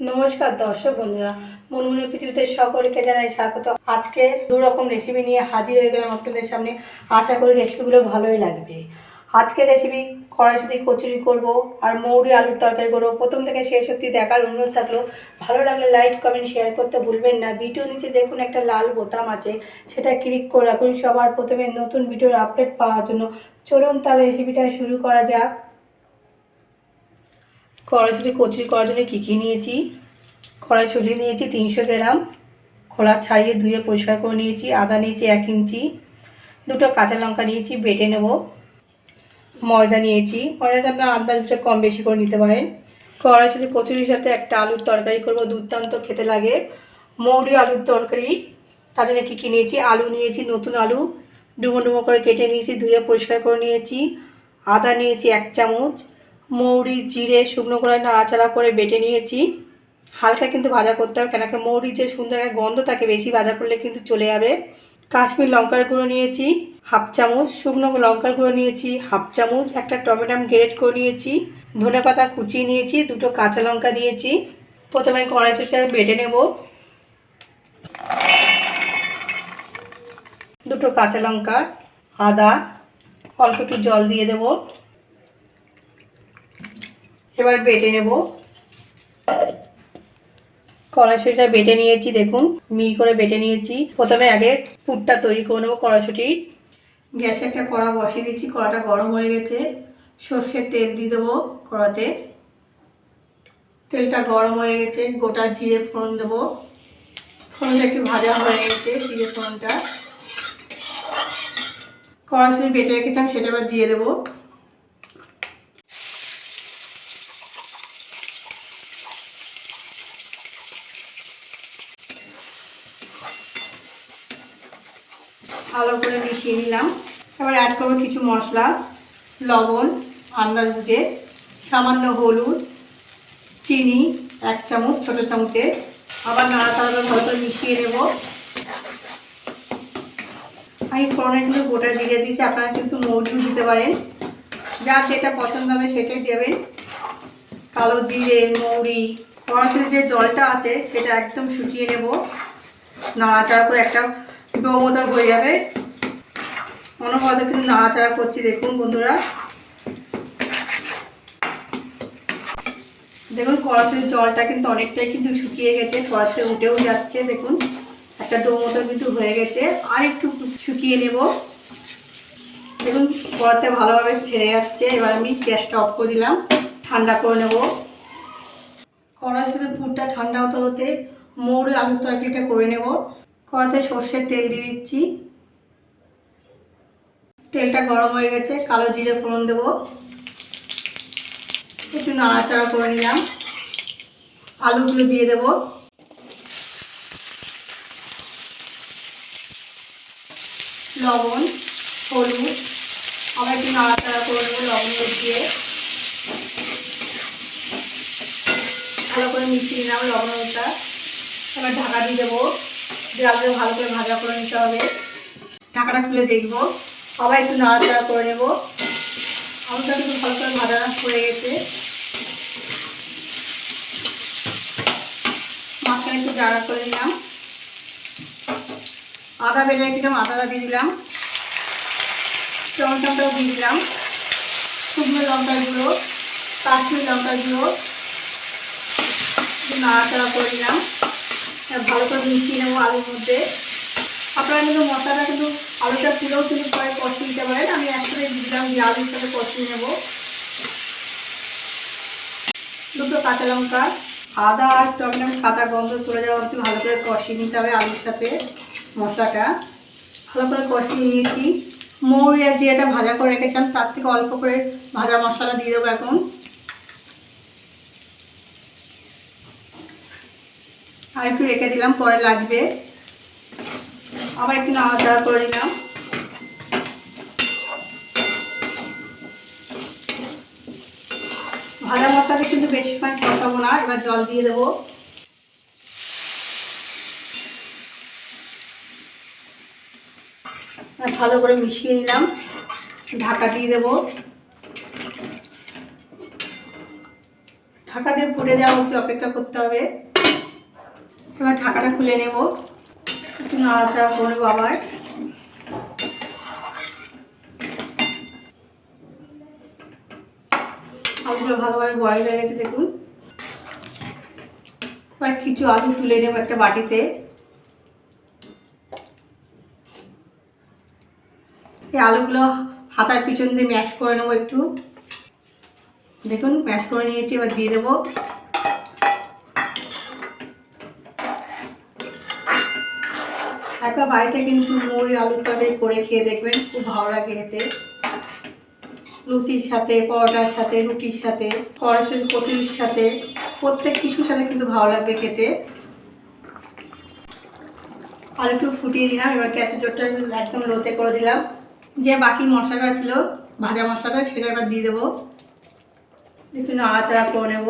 নমস্কার দর্শক বন্ধুরা, মনমুনি পৃথিবীতে সকলকে জানাই স্বাগত। আজকে দু রকম রেসিপি নিয়ে হাজির হয়ে গেলাম আপনাদের সামনে। আশা করি রেসিপিগুলো ভালোই লাগবে। আজকে রেসিপি কড়াইশুঁটি কচুরি করব আর মৌরি আলুর তরকারি করবো। প্রথম থেকে শেষ অবধি দেখার অনুরোধ থাকলো। ভালো লাগলে লাইক কমেন্ট শেয়ার করতে ভুলবেন না। ভিডিও নিচে দেখুন একটা লাল বোতাম আছে, সেটা ক্লিক করে রাখুন সবার প্রথমে নতুন ভিডিওর আপডেট পাওয়ার জন্য। চলুন তাহলে রেসিপিটা শুরু করা যাক। কড়াইশুঁটি কচুরি করার জন্য কী কী নিয়েছি। কড়াইশুঁটি নিয়েছি 300 গ্রাম, খোলা ছাড়িয়ে ধুয়ে পরিষ্কার করে নিয়েছি। আদা নিয়েছি 1 ইঞ্চি, দুটো কাঁচা লঙ্কা নিয়েছি বেটে নেব। ময়দা নিয়েছি, ময়দাটা আপনার আন্দাজ কম বেশি করে নিতে পারেন। কড়াইশুঁটি কচুরির সাথে একটা আলুর তরকারি করব, দুর্দান্ত খেতে লাগে। মৌরি আলুর তরকারি, তার জন্য কী কী নিয়েছি। আলু নিয়েছি, নতুন আলু ডুমো ডুমো করে কেটে নিয়েছি, ধুয়ে পরিষ্কার করে নিয়েছি। আদা নিয়েছি 1 চামচ, মৌরি জিরে শুকনো করে নাড়াচাড়া করে বেটে নিয়েছি। হালকা কিন্তু ভাজা করতে হবে, কেন মৌরির যে সুন্দর একটা গন্ধ থাকে, বেশি ভাজা করলে কিন্তু চলে যাবে। কাশ্মীর লঙ্কার গুঁড়ো নিয়েছি 1/2 চামচ, শুকনো লঙ্কার গুঁড়ো নিয়েছি 1/2 চামচ, একটা টমেটো গ্রেট করে নিয়েছি, ধনেপাতা কুচিয়ে নিয়েছি, দুটো কাঁচা লঙ্কা নিয়েছি। প্রথমে কড়াইশুঁটি বেটে নেব। দুটো কাঁচা লঙ্কা, আদা, অল্প একটু জল দিয়ে দেব। এবার বেটে নেব। কড়াইশুঁটিটা বেটে নিয়েছি, দেখুন মিহি করে বেটে নিয়েছি। প্রথমে আগে পুরটা তৈরি করে নেবো কড়াইশুঁটি। গ্যাসে একটা কড়া বসিয়ে দিচ্ছি, কড়াটা গরম হয়ে গেছে। সর্ষের তেল দিয়ে দেবো কড়াতে। তেলটা গরম হয়ে গেছে, গোটা জিরে ফোড়ন দেবো। ফোড়নটা একটু ভাজা হয়ে গেছে, জিরে ফোড়নটা। কড়াইশুঁটি বেটে রেখেছিলাম সেটা এবার দিয়ে দেবো। ভালো করে মিশিয়ে নিলাম। এবার অ্যাড করবো কিছু মশলা, লবণ আন্দাজ বুঝে, সামান্য হলুদ, চিনি 1 চামচ ছোটো চামচে। আবার নাড়াচাড়া ভালো করে মিশিয়ে নেব। আমি ফোড়নে কিন্তু গোটা জিরে দিয়েছি, আপনারা কিন্তু মৌরিও দিতে পারেন, যার যেটা পছন্দ হবে সেটাই দেবেন। কালো জিরে, মৌরি, কড়াইতে যে জলটা আছে সেটা একদম শুকিয়ে নেব। নাড়াচাড়া করে একটা ডো মতো হয়ে যাবে। অনবরত কিন্তু নাড়াচাড়া করছি, দেখুন বন্ধুরা। দেখুন কড়াইশুঁটির জলটা কিন্তু অনেকটাই কিন্তু শুকিয়ে গেছে, কড়াইশুঁটি উঠেও যাচ্ছে। দেখুন একটা ডো মতো কিন্তু হয়ে গেছে, আর একটু শুকিয়ে নেব। দেখুন কড়াতে ভালোভাবে ছেড়ে যাচ্ছে। এবার আমি গ্যাসটা অফ করে দিলাম, ঠান্ডা করে নেব। কড়াইশুঁটির পুরটা ঠান্ডা হতে হতে মৌরি আলুর তরকারিটা করে নেব। কড়াতে সর্ষের তেল দিয়ে দিচ্ছি। তেলটা গরম হয়ে গেছে, কালো জিরে ফোড়ন দেবো। একটু নাড়াচাড়া করে নিলাম। আলুগুলো দিয়ে দেবো। লবণ, হলুদ, আবার একটু নাড়াচাড়া করে নেবো লবণ দিয়ে। ভালো করে মিশিয়ে নিলাম লবণটা। এবার ঢাকা দিয়ে দেবো, দিয়ে আলুটা ভালো করে ভাজা করে নিতে হবে। ঢাকাটা খুলে দেখবো, আবার একটু নাড়াচাড়া করে নেবো। আলুটা কিন্তু ভালো করে ভাজা হয়ে গেছে। মাঝখানে একটু জাড়া করে নিলাম। আদা বেটে রেখেছিলাম, আদাটা দিয়ে দিলাম। টমেটোটাও দিয়ে দিলাম। শুকনো লঙ্কার গুঁড়ো, কাশ্মীর লঙ্কার গুঁড়ো, নাড়াচাড়া করে নিলাম। ভালো করে মিশিয়ে নেবো আলুর মধ্যে। আপনারা কিন্তু মশলাটা কিন্তু আলুটা পুরোও কিন্তু পরে কষিয়ে দিতে পারেন। আমি একসাথে দিলাম, দিয়ে আলুর সাথে কষিয়ে নেব। দুটো কাঁচা লঙ্কা, আদা আর টমেটো কাঁচা গন্ধ চলে যাওয়া অবধি ভালো করে কষিয়ে নিতে হবে আলুর সাথে। মশলাটা ভালো করে কষিয়ে নিয়েছি। মৌরি আর জিরাটা ভাজা করে রেখেছিলাম, তার থেকে অল্প করে ভাজা মশলাটা দিয়ে দেবো এখন। আর একটু রেখে দিলাম, পরে লাগবে। আবার একটু নাড়াচাড়া করে নিলাম। ভাজা মশলাটা কিন্তু বেশি সময় কষাবো না। এবার জল দিয়ে দেবো। ভালো করে মিশিয়ে নিলাম, ঢাকা দিয়ে দেবো। ঢাকা দিয়ে ফুটে যাওয়া অবধি অপেক্ষা করতে হবে। এবার ঢাকাটা খুলে নেব, একটু নাড়াচাড়া করবো আবার। আলুগুলো ভালোভাবে বয়েল হয়ে গেছে দেখুন। এবার কিছু আলু তুলে নেব একটা বাটিতে। এই আলুগুলো হাতার পিছন দিয়ে ম্যাশ করে নেবো একটু। দেখুন ম্যাশ করে নিয়েছি, এবার দিয়ে দেবো। একবার বাড়িতে কিন্তু মুড়ি আলুর তরকারি করে খেয়ে দেখবেন, খুব ভালো লাগে খেতে। লুচির সাথে, পরোটার সাথে, রুটির সাথে, কড়াইশুঁটি কচুরির সাথে, প্রত্যেক কিছুর সাথে কিন্তু ভালো লাগবে খেতে। আর একটু ফুটিয়ে দিলাম। এবার গ্যাসের জোরটা একদম লোতে করে দিলাম। যে বাকি মশলাটা ছিল, ভাজা মশলাটা, সেটা এবার দিয়ে দেবো। একটু নাড়াচাড়া করে নেব।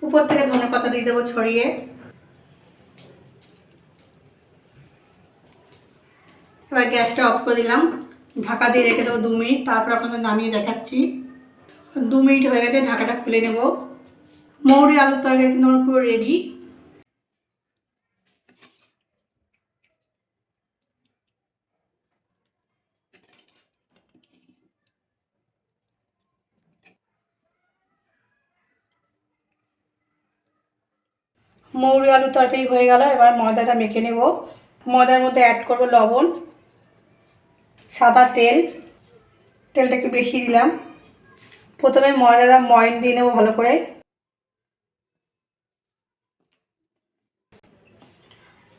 উপর থেকে ধনেপাতা দিয়ে দেবো ছড়িয়ে। এবার গ্যাসটা অফ করে দিলাম, ঢাকা দিয়ে রেখে দেবো 2 মিনিট, তারপর আপনাদের নামিয়ে দেখাচ্ছি। 2 মিনিট হয়ে গেছে, ঢাকাটা খুলে নেব। মৌরি আলুর তরকারি কিন্তু আমার পুরো রেডি। মৌরি আলুর তরকারি হয়ে গেল। এবার ময়দাটা মেখে নেব। ময়দার মধ্যে অ্যাড করব লবণ, সাদা তেল। তেলটা একটু বেশি দিলাম। প্রথমে ময়দাটা ময়ন দিয়ে নেব ভালো করে।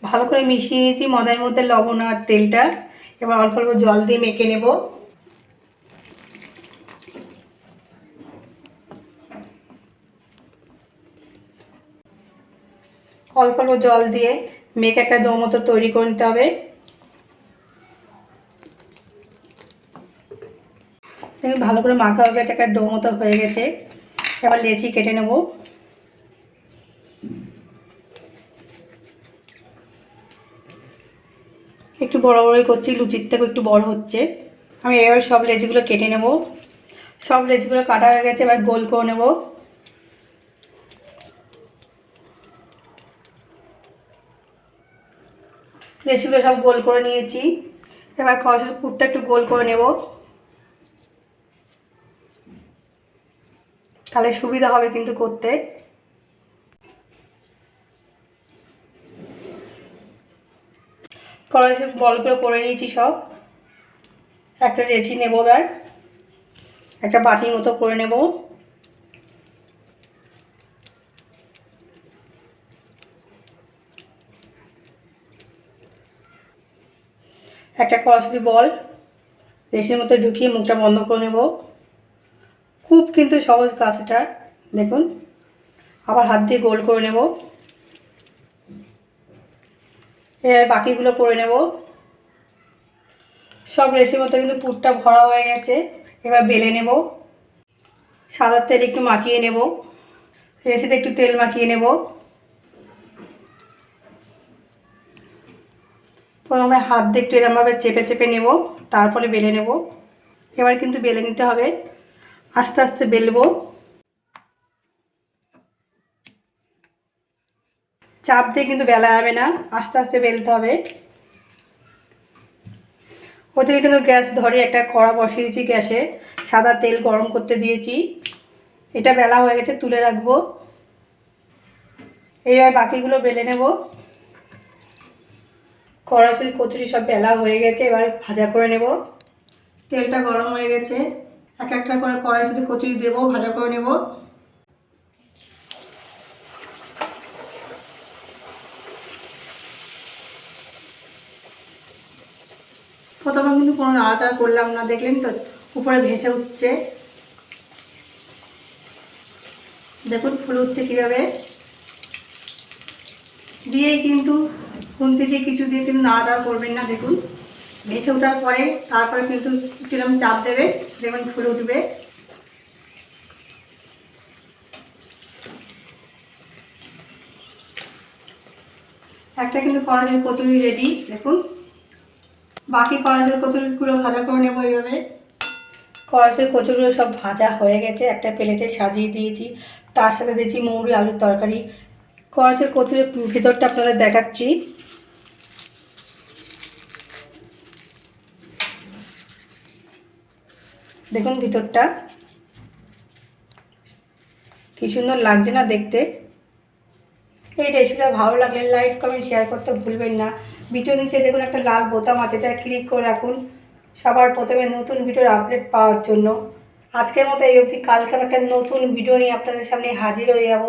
ভালো করে মিশিয়ে নিয়েছি ময়দার মধ্যে লবণ আর তেলটা। এবার অল্প অল্প জল দিয়ে মেখে নেব। অল্প অল্প জল দিয়ে মেখে একটা ডো মতো তৈরি করে নিতে হবে। ভালো করে মাখা হয়ে গেছে, একটা ডো মতো হয়ে গেছে। এবার লেচি কেটে নেব। একটু বড় বড়ই করছি, লুচির থেকে একটু বড় হচ্ছে। আমি এবার সব লেচিগুলো কেটে নেব। সব লেচিগুলো কাটা হয়ে গেছে, এবার গোল করে নেব। লেচিগুলো সব গোল করে নিয়েছি। এবার কড়াইশুঁটির পুরটা একটু গোল করে নেব, তাহলে সুবিধা হবে কিন্তু করতে। কড়াইশুঁটি বল করে নিয়েছি সব। একটা লেচি নেব, এবার একটা বাটির মতো করে নেব। একটা কড়াইশুঁটি বল লেচির মতো ঢুকিয়ে মুখটা বন্ধ করে নেব। খুব কিন্তু সহজ কাজটা, দেখুন। আবার হাত দিয়ে গোল করে নেব। এবার বাকিগুলো করে নেব। সব লেচির মতো কিন্তু পুরটা ভরা হয়ে গেছে। এবার বেলে নেব। সাদা তেল একটু মাখিয়ে নেব। লেচিতে একটু তেল মাখিয়ে নেব। প্রথমে হাত দিয়ে একটু এরমভাবে চেপে চেপে নেব, তারপরে বেলে নেব। এবার কিন্তু বেলে নিতে হবে, আস্তে আস্তে বেলবো। চাপ দিয়ে কিন্তু বেলা যাবে না, আস্তে আস্তে বেলতে হবে। ওদিকে কিন্তু গ্যাস ধরে একটা কড়া বসিয়ে দিয়েছি গ্যাসে, সাদা তেল গরম করতে দিয়েছি। এটা বেলা হয়ে গেছে, তুলে রাখবো। এইবার বাকিগুলো বেলে নেব। কড়াইশুঁটি কচুরি সব বেলা হয়ে গেছে, এবার ভাজা করে নেব। তেলটা গরম হয়ে গেছে, এক একটা করে কড়াইশুঁটি কচুরি দেবো, ভাজা করে নেব। প্রথমে কিন্তু কোনো নাড়াচাড়া করলাম না, দেখলেন তো উপরে ভেসে উঠছে। দেখুন ফুল উঠছে কীভাবে। দিয়েই কিন্তু খুন্তি দিয়ে কিছু দিয়ে কিন্তু নাড়াচাড়া করবেন না। দেখুন ভেসে ওঠার পরে তারপরে কিন্তু কিরকম চাপ দেবে, দেখবেন ফুল উঠবে। একটা কিন্তু কড়াইশুঁটি কচুরি রেডি, দেখুন। বাকি কড়াইশুঁটি কচুরিগুলো ভাজা করে নেবো এইভাবে। কড়াইশুঁটি কচুগুলো সব ভাজা হয়ে গেছে, একটা প্লেটে সাজিয়ে দিয়েছি। তার সাথে দিয়েছি মৌরি আলুর তরকারি। কড়াইশুঁটি কচুরের ভিতরটা আপনাদের দেখাচ্ছি। দেখুন ভিতরটা কি সুন্দর লাগছে না দেখতে। এই রেসিপিটা ভালো লাগলে লাইক কমেন্ট শেয়ার করতে ভুলবেন না। ভিডিও নিচে দেখুন একটা লাল বোতাম আছে, এটা ক্লিক করে রাখুন সবার প্রথমে নতুন ভিডিওর আপডেট পাওয়ার জন্য। আজকের মতো এই অবধি, কালকে একটা নতুন ভিডিও নিয়ে আপনাদের সামনে হাজির হয়ে যাব।